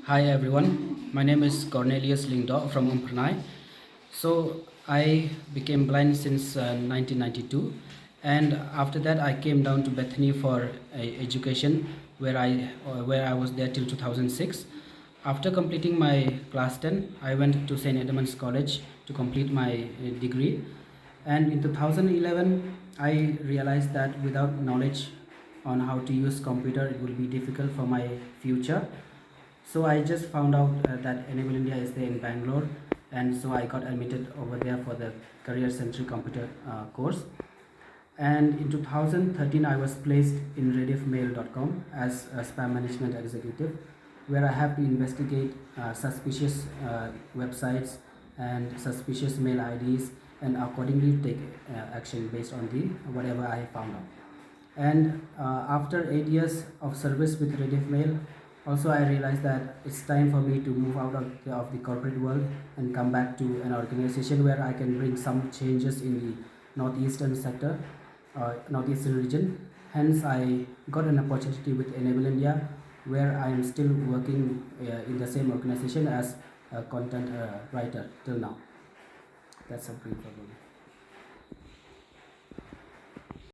Hi everyone, my name is Cornelius Lingdo from Umpernai. So I became blind since 1992, and after that I came down to Bethany for education, where I was there till 2006. After completing my class 10, I went to St. Edmund's College to complete my degree, and in 2011 I realized that without knowledge on how to use computer, it will be difficult for my future. So I just found out that Enable India is there in Bangalore, and so I got admitted over there for the career centric computer course. And in 2013 I was placed in rediffmail.com as a spam management executive, where I have to investigate suspicious websites and suspicious mail IDs, and accordingly take action based on the whatever I found out. And after 8 years of service with Rediff Mail, also I realized that it's time for me to move out of the corporate world and come back to an organization where I can bring some changes in the northeastern sector, northeastern region. Hence, I got an opportunity with Enable India, where I am still working in the same organization as a content writer till now. That's a brief overview.